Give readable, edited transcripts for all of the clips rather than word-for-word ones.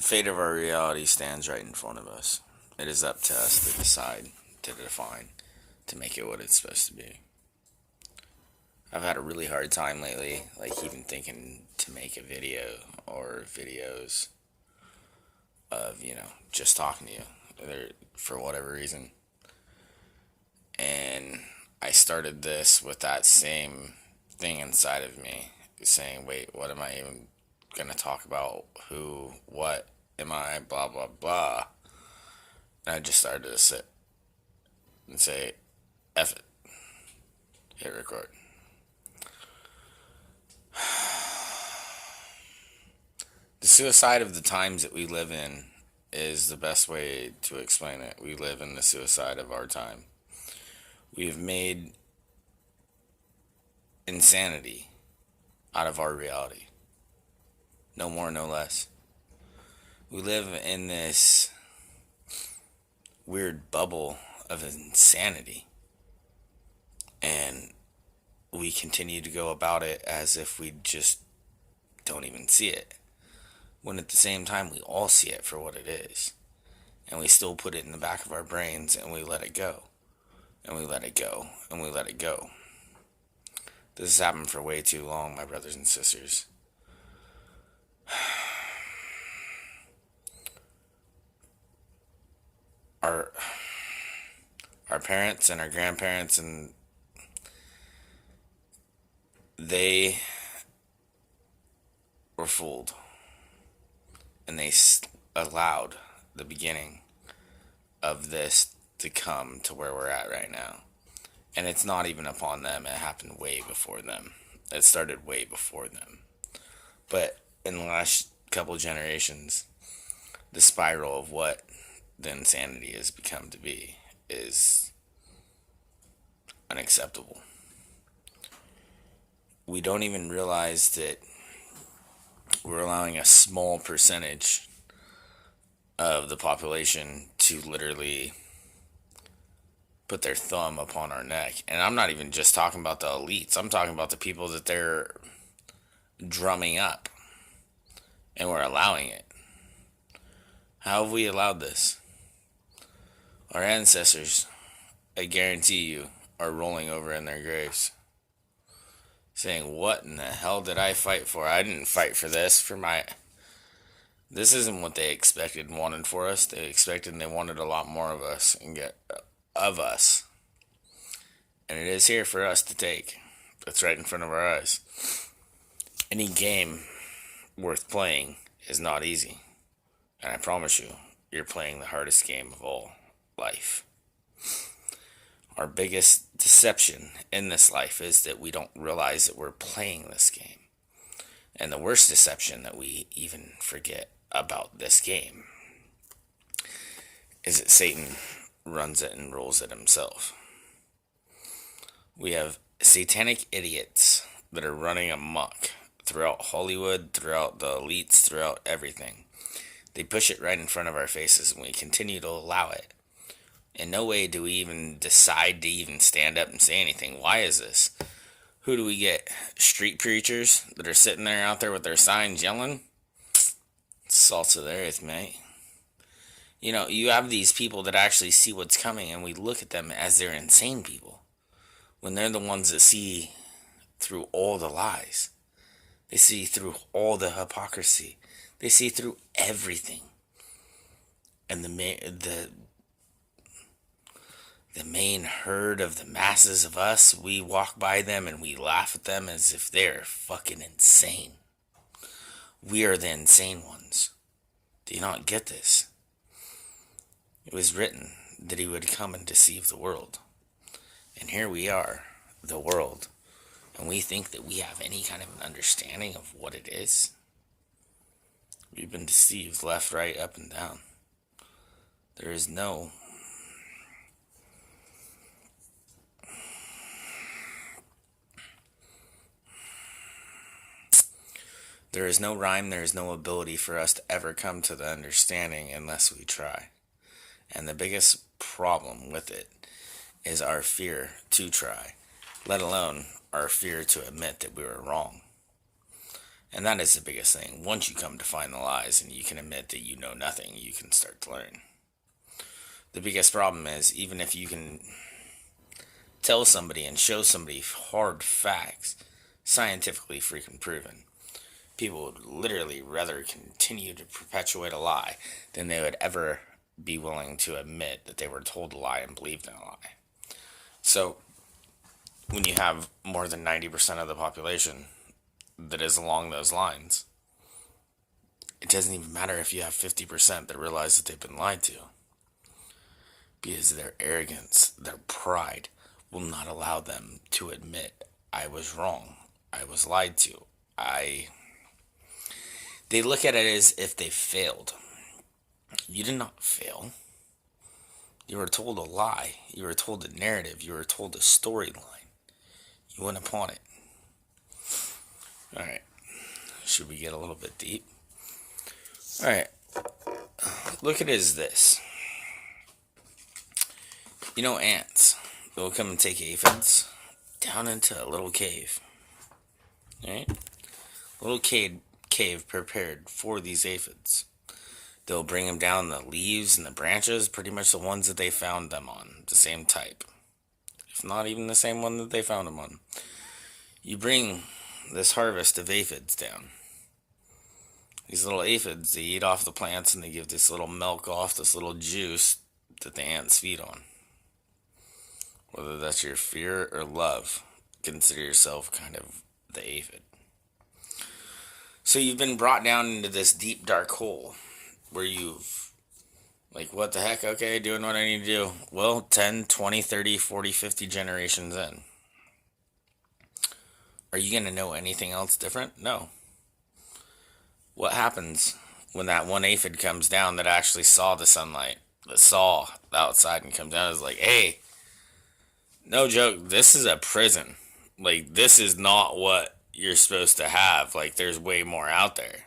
fate of our reality stands right in front of us. It is up to us to decide, to define, to make it what it's supposed to be. I've had a really hard time lately, like even thinking to make a video or videos of, just talking to you for whatever reason. And I started this with that same thing inside of me saying, wait, what am I even going to talk about? Who, what am I, blah, blah, blah. And I just started to sit and say, F it, hit record. The suicide of the times that we live in is the best way to explain it. We live in the suicide of our time. We have made insanity out of our reality. No more, no less. We live in this weird bubble of insanity. And we continue to go about it as if we just don't even see it. When at the same time, we all see it for what it is. And we still put it in the back of our brains and we let it go. And we let it go. And we let it go. This has happened for way too long, my brothers and sisters. Our parents and our grandparents, and they were fooled. And they allowed the beginning of this to come to where we're at right now. And it's not even upon them. It happened way before them. It started way before them. But in the last couple generations, the spiral of what the insanity has become to be is unacceptable. We don't even realize that we're allowing a small percentage of the population to literally put their thumb upon our neck. And I'm not even just talking about the elites. I'm talking about the people that they're drumming up. And we're allowing it. How have we allowed this? Our ancestors, I guarantee you, are rolling over in their graves. Saying, what in the hell did I fight for? I didn't fight for this. This isn't what they expected and wanted for us. They expected and they wanted a lot more of us and get of us. And it is here for us to take. It's right in front of our eyes. Any game worth playing is not easy. And I promise you, you're playing the hardest game of all, life. Our biggest deception in this life is that we don't realize that we're playing this game. And the worst deception that we even forget about this game is that Satan runs it and rules it himself. We have satanic idiots that are running amok throughout Hollywood, throughout the elites, throughout everything. They push it right in front of our faces and we continue to allow it. In no way do we even decide to even stand up and say anything. Why is this? Who do we get? Street preachers that are sitting there out there with their signs yelling? Salt of the earth, mate. You have these people that actually see what's coming and we look at them as they're insane people. When they're the ones that see through all the lies. They see through all the hypocrisy. They see through everything. And the main herd of the masses of us, we walk by them and we laugh at them as if they're fucking insane. We are the insane ones. Do you not get this? It was written that he would come and deceive the world. And here we are, the world. And we think that we have any kind of an understanding of what it is. We've been deceived left, right, up, and down. There is no rhyme, there is no ability for us to ever come to the understanding unless we try. And the biggest problem with it is our fear to try, let alone our fear to admit that we were wrong. And that is the biggest thing. Once you come to find the lies and you can admit that you know nothing, you can start to learn. The biggest problem is, even if you can tell somebody and show somebody hard facts, scientifically freaking proven, people would literally rather continue to perpetuate a lie than they would ever be willing to admit that they were told a lie and believed in a lie. So, when you have more than 90% of the population that is along those lines, it doesn't even matter if you have 50% that realize that they've been lied to. Because their arrogance, their pride, will not allow them to admit, I was wrong, I was lied to. They look at it as if they failed. You did not fail. You were told a lie. You were told a narrative. You were told a storyline. You went upon it. Alright. Should we get a little bit deep? Alright. Look at it as this. You know ants. They'll come and take aphids down into a little cave. Alright? A little cave prepared for these aphids. They'll bring them down the leaves and the branches, pretty much the ones that they found them on, the same type. If not even the same one that they found them on. You bring this harvest of aphids down. These little aphids, they eat off the plants and they give this little milk off, this little juice that the ants feed on. Whether that's your fear or love, consider yourself kind of the aphid. So you've been brought down into this deep, dark hole where you've, like, what the heck? Okay, doing what I need to do. Well, 10, 20, 30, 40, 50 generations in. Are you going to know anything else different? No. What happens when that one aphid comes down that actually saw the sunlight, that saw the outside and comes down, is like, hey, no joke, this is a prison. Like, this is not what you're supposed to have. Like, there's way more out there.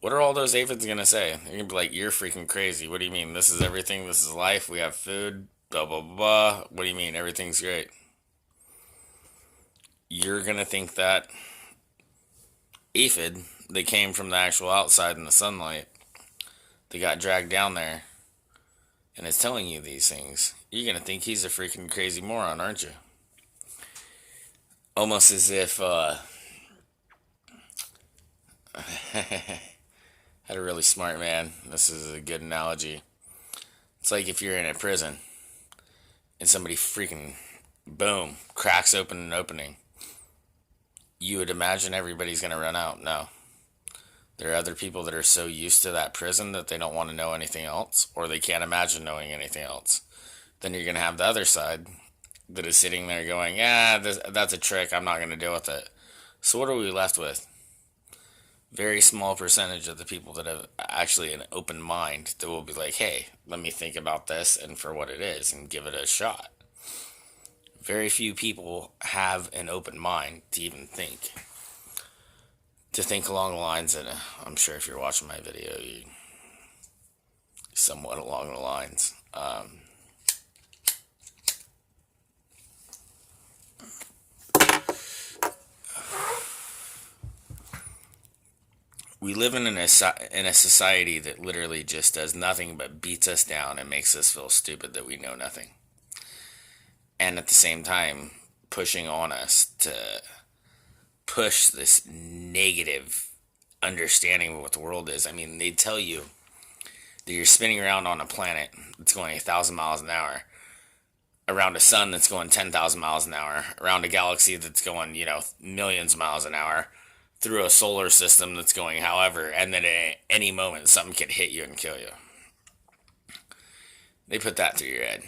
What are all those aphids going to say? They're going to be like, you're freaking crazy. What do you mean? This is everything. This is life. We have food. Blah, blah, blah. What do you mean? Everything's great. You're going to think that aphid that came from the actual outside in the sunlight, that got dragged down there, and is telling you these things, you're going to think he's a freaking crazy moron, aren't you? Almost as if, had a really smart man. This is a good analogy. It's like if you're in a prison and somebody freaking, boom, cracks open an opening. You would imagine everybody's going to run out. No. There are other people that are so used to that prison that they don't want to know anything else, or they can't imagine knowing anything else. Then you're going to have the other side that is sitting there going, yeah, that's a trick, I'm not going to deal with it. So what are we left with? Very small percentage of the people that have actually an open mind that will be like, hey, let me think about this and for what it is and give it a shot. Very few people have an open mind to even think. To think along the lines that, I'm sure if you're watching my video, you somewhat along the lines. We live in a society that literally just does nothing but beats us down and makes us feel stupid that we know nothing. And at the same time, pushing on us to push this negative understanding of what the world is. I mean, they tell you that you're spinning around on a planet that's going 1,000 miles an hour, around a sun that's going 10,000 miles an hour, around a galaxy that's going, millions of miles an hour, through a solar system that's going however, and then at any moment something could hit you and kill you. They put that through your head.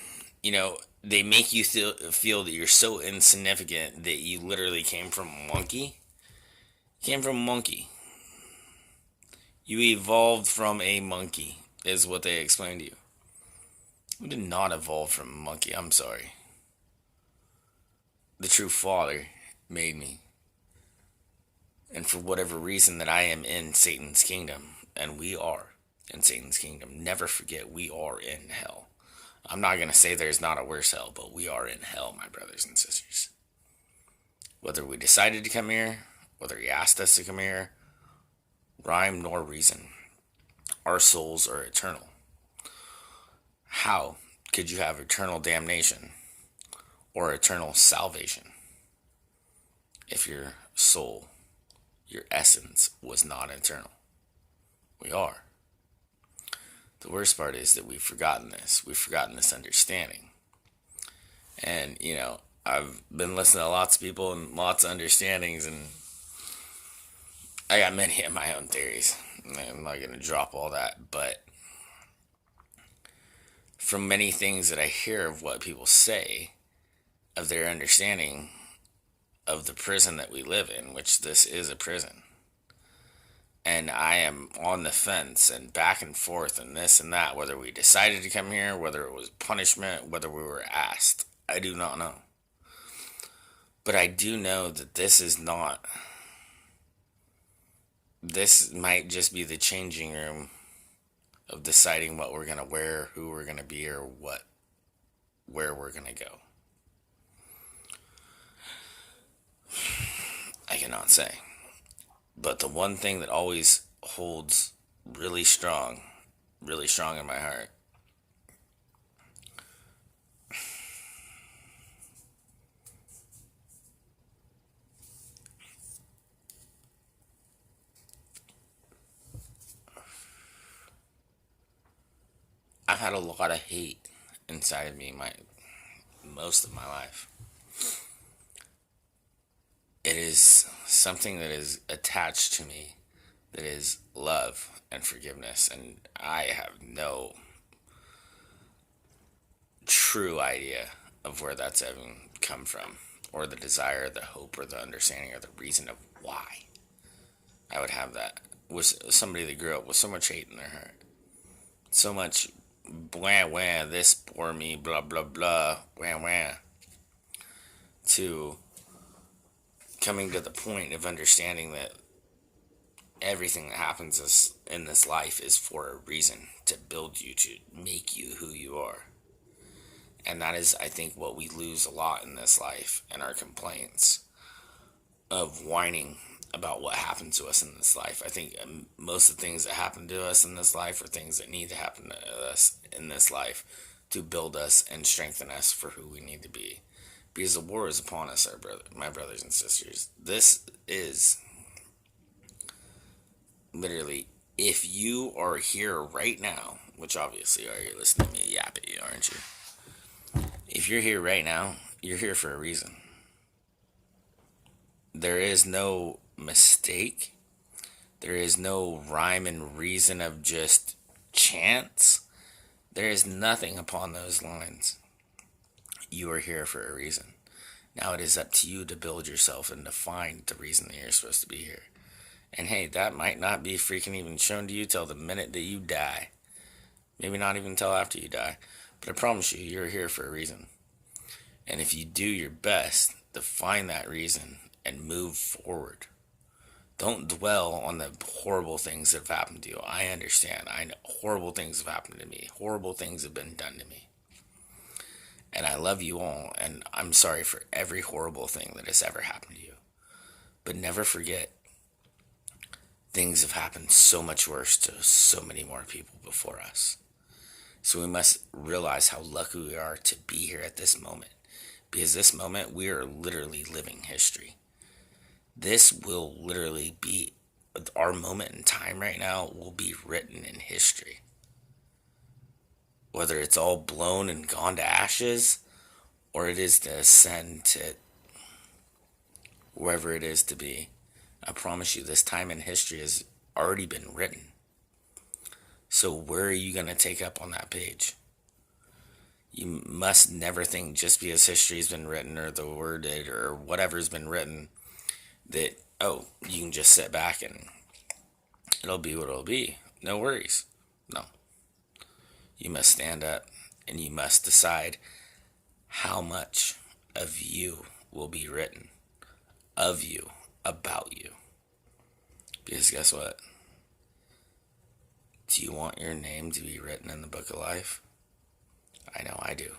They make you feel that you're so insignificant that you literally came from a monkey. Came from a monkey. You evolved from a monkey, is what they explained to you. We did not evolve from a monkey, I'm sorry. The true Father made me. And for whatever reason that I am in Satan's kingdom, and we are in Satan's kingdom, never forget we are in hell. I'm not going to say there's not a worse hell, but we are in hell, my brothers and sisters. Whether we decided to come here whether He asked us to come here, rhyme nor reason. Our souls are eternal. How could you have eternal damnation or eternal salvation if your soul, your essence, was not eternal? We are. The worst part is that we've forgotten this. We've forgotten this understanding. And, I've been listening to lots of people and lots of understandings, and I got many of my own theories. I'm not going to drop all that, but from many things that I hear of what people say, of their understanding of the prison that we live in, which this is a prison. And I am on the fence and back and forth and this and that, whether we decided to come here, whether it was punishment, whether we were asked. I do not know. But I do know that this might just be the changing room of deciding what we're going to wear, who we're going to be, or where we're going to go. I cannot say. But the one thing that always holds really strong in my heart, I've had a lot of hate inside of me most of my life. It is something that is attached to me, that is love and forgiveness, and I have no true idea of where that's even come from, or the desire, the hope, or the understanding, or the reason of why I would have that. Was somebody that grew up with so much hate in their heart, so much wah wah, this bore me, blah blah blah, wah wah, to coming to the point of understanding that everything that happens in this life is for a reason, to build you, to make you who you are. And that is, I think, what we lose a lot in this life, and our complaints of whining about what happened to us in this life. I think most of the things that happen to us in this life are things that need to happen to us in this life to build us and strengthen us for who we need to be. Because the war is upon us, my brothers and sisters. This is literally, if you are here right now, which obviously you're listening to me yap at you, aren't you? If you're here right now, you're here for a reason. There is no mistake. There is no rhyme and reason of just chance. There is nothing upon those lines. You are here for a reason. Now it is up to you to build yourself and to find the reason that you're supposed to be here. And hey, that might not be freaking even shown to you till the minute that you die. Maybe not even till after you die. But I promise you, you're here for a reason. And if you do your best to find that reason and move forward, don't dwell on the horrible things that have happened to you. I understand. I know horrible things have happened to me. Horrible things have been done to me. And I love you all, and I'm sorry for every horrible thing that has ever happened to you. But never forget, things have happened so much worse to so many more people before us. So we must realize how lucky we are to be here at this moment. Because this moment, we are literally living history. This will literally be, our moment in time right now will be written in history. Whether it's all blown and gone to ashes, or it is to ascend to wherever it is to be, I promise you, this time in history has already been written. So where are you going to take up on that page? You must never think just because history's been written, or the word did, or whatever's been written, that, oh, you can just sit back and it'll be what it'll be. No worries. No. You must stand up, and you must decide how much of you will be written, of you, about you. Because guess what? Do you want your name to be written in the book of life? I know I do.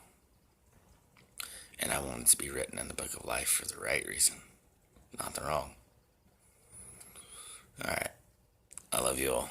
And I want it to be written in the book of life for the right reason, not the wrong. All right. I love you all.